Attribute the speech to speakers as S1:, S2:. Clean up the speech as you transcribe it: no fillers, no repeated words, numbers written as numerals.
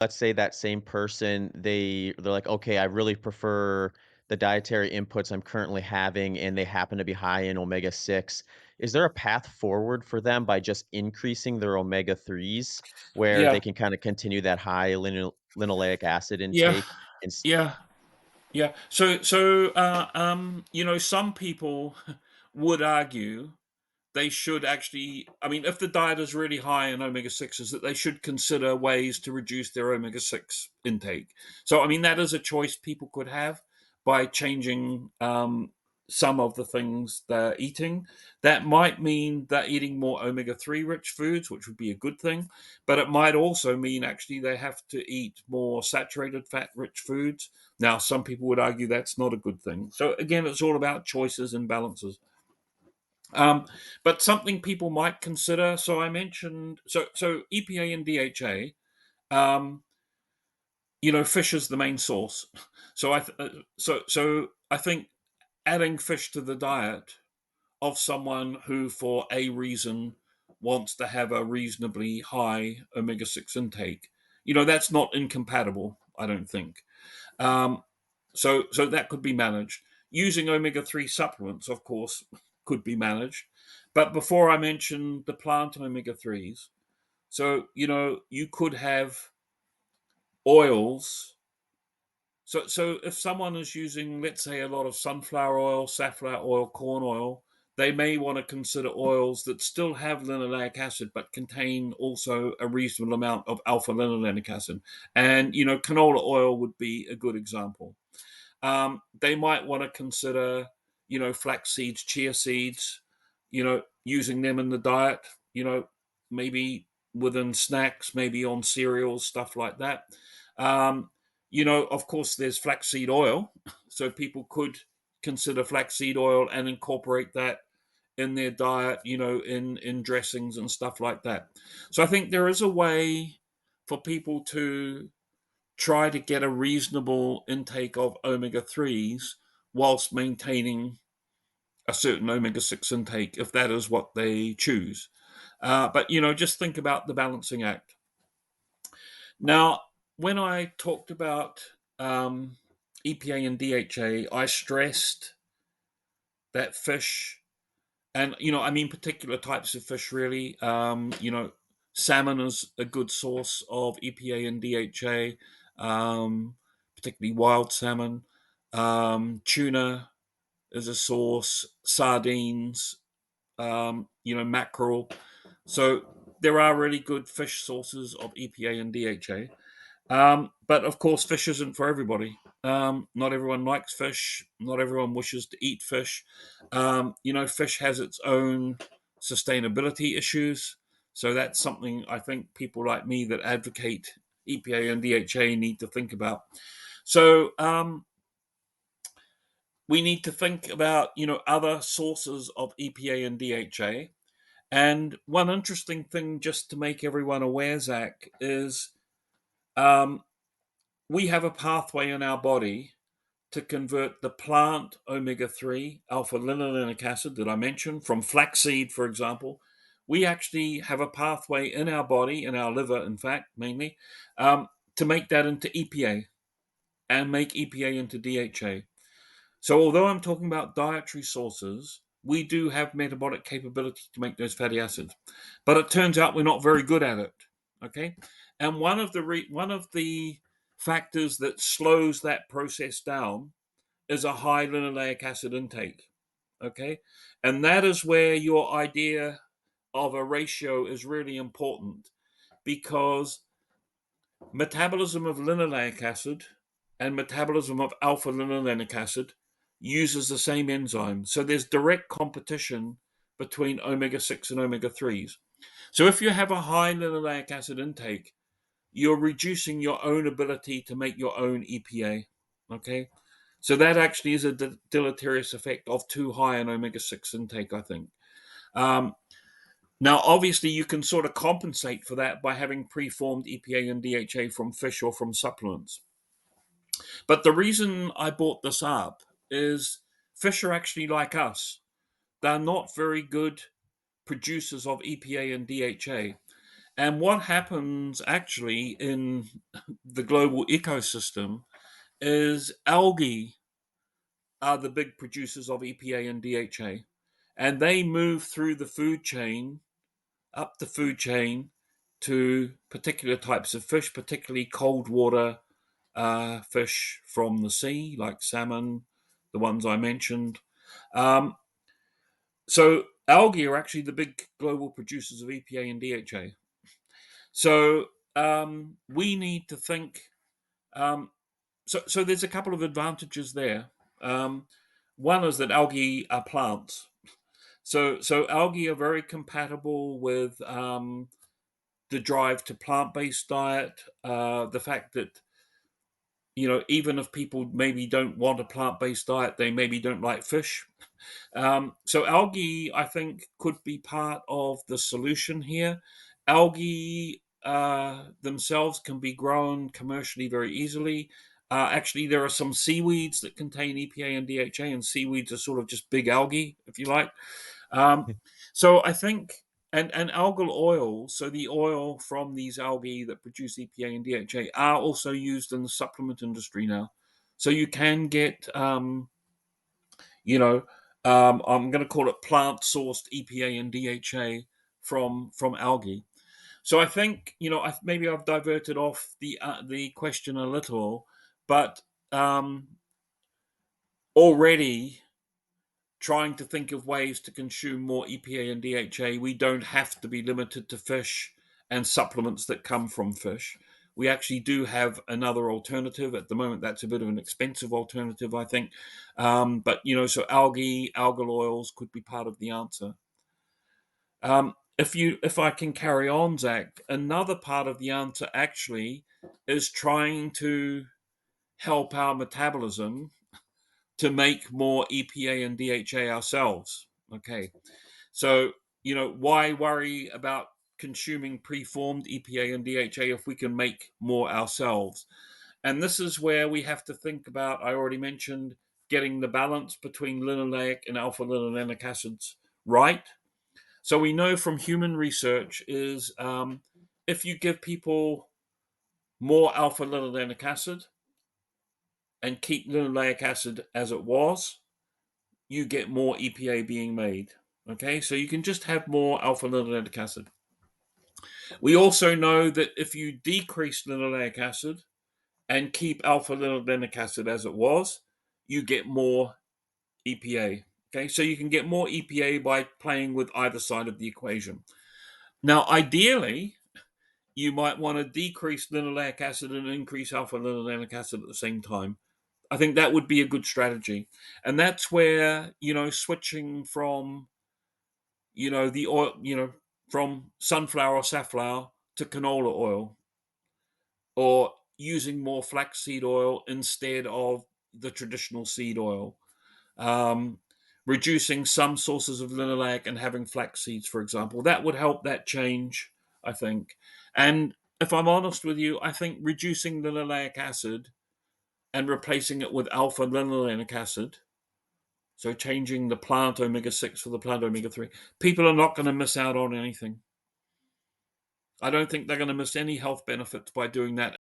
S1: let's say that same person, they're like, "Okay, I really prefer the dietary inputs I'm currently having," and they happen to be high in omega-6. Is there a path forward for them by just increasing their omega-3s where
S2: Yeah,
S1: they can kinda continue that high linoleic acid
S2: yeah,
S1: intake and s
S2: yeah, yeah. So, some people would argue they should actually, I mean, if the diet is really high in omega-6s, that they should consider ways to reduce their omega-6 intake. So, I mean, that is a choice people could have by changing some of the things they're eating. That might mean they're eating more omega-3 rich foods, which would be a good thing, but it might also mean actually they have to eat more saturated fat rich foods. Now, some people would argue that's not a good thing. So, again, it's all about choices and balances. Um, but something people might consider. So I mentioned so EPA and DHA. Um, fish is the main source. So I think adding fish to the diet of someone who, for a reason, wants to have a reasonably high omega-6 intake, that's not incompatible. I don't think. Um, so that could be managed. Using omega-3 supplements, of course, could be managed. But before I mentioned the plant omega-3s, so you could have oils. So if someone is using, let's say, a lot of sunflower oil, safflower oil, corn oil, they may want to consider oils that still have linoleic acid but contain also a reasonable amount of alpha linolenic acid. And canola oil would be a good example. They might want to consider, flax seeds, chia seeds, using them in the diet, maybe within snacks, maybe on cereals, stuff like that. Um, of course, there's flaxseed oil. So people could consider flaxseed oil and incorporate that in their diet, in dressings and stuff like that. So I think there is a way for people to try to get a reasonable intake of omega 3s whilst maintaining a certain omega 6 intake if that is what they choose. But, just think about the balancing act. Now, when I talked about EPA and DHA, I stressed that fish, and, I mean, particular types of fish really. Salmon is a good source of EPA and DHA, particularly wild salmon. Tuna is a source, sardines, mackerel. So there are really good fish sources of EPA and DHA. But of course, fish isn't for everybody. Not everyone likes fish. Not everyone wishes to eat fish. Fish has its own sustainability issues. So that's something I think people like me that advocate EPA and DHA need to think about. So we need to think about other sources of EPA and DHA. And one interesting thing, just to make everyone aware, Zach, is um, we have a pathway in our body to convert the plant omega-3 alpha linolenic acid that I mentioned from flaxseed, for example. We actually have a pathway in our body, in our liver, in fact, mainly, to make that into EPA and make EPA into DHA. So, although I'm talking about dietary sources, we do have metabolic capability to make those fatty acids, but it turns out we're not very good at it. Okay, and one of the factors that slows that process down is a high linoleic acid intake. Okay, and that is where your idea of a ratio is really important because metabolism of linoleic acid and metabolism of alpha linolenic acid uses the same enzyme. So there's direct competition between omega 6 and omega 3s. So if you have a high linoleic acid intake, you're reducing your own ability to make your own EPA. Okay. So that actually is a deleterious effect of too high an omega 6 intake, I think. Um, Now, obviously, you can sort of compensate for that by having preformed EPA and DHA from fish or from supplements. But the reason I brought this up is fish are actually like us. They're not very good producers of EPA and DHA. And what happens actually in the global ecosystem is algae are the big producers of EPA and DHA, and they move through the food chain, up the food chain to particular types of fish, particularly cold water fish from the sea, like salmon, the ones I mentioned. Um, so algae are actually the big global producers of EPA and DHA. So we need to think. Um, so there's a couple of advantages there. Um, One is that algae are plants. So algae are very compatible with the drive to plant-based diet. The fact that even if people maybe don't want a plant-based diet, they maybe don't like fish. So algae, I think, could be part of the solution here. Algae themselves can be grown commercially very easily. Actually, there are some seaweeds that contain EPA and DHA, and seaweeds are sort of just big algae, if you like. Um, so I think, and algal oil, so the oil from these algae that produce EPA and DHA are also used in the supplement industry now. So you can get, you know, I'm going to call it plant-sourced EPA and DHA from algae. So I think maybe I've diverted off the question a little, but already trying to think of ways to consume more EPA and DHA. We don't have to be limited to fish and supplements that come from fish. We actually do have another alternative. At the moment, that's a bit of an expensive alternative, I think. But so algal oils could be part of the answer. If I can carry on, Zach, another part of the answer actually is trying to help our metabolism to make more EPA and DHA ourselves. Okay. So, why worry about consuming preformed EPA and DHA if we can make more ourselves? And this is where we have to think about, I already mentioned, getting the balance between linoleic and alpha linolenic acids right. So we know from human research is if you give people more alpha linolenic acid and keep linoleic acid as it was, you get more EPA being made. Okay, so you can just have more alpha linolenic acid. We also know that if you decrease linoleic acid and keep alpha linolenic acid as it was, you get more EPA. Okay, so you can get more EPA by playing with either side of the equation. Now, ideally, you might want to decrease linoleic acid and increase alpha linolenic acid at the same time. I think that would be a good strategy. And that's where, switching from, the oil, from sunflower or safflower to canola oil, or using more flaxseed oil instead of the traditional seed oil. Um, Reducing some sources of linoleic and having flax seeds, for example, that would help that change, I think. And if I'm honest with you, I think reducing linoleic acid and replacing it with alpha linolenic acid, so changing the plant omega 6 for the plant omega 3, people are not going to miss out on anything. I don't think they're going to miss any health benefits by doing that.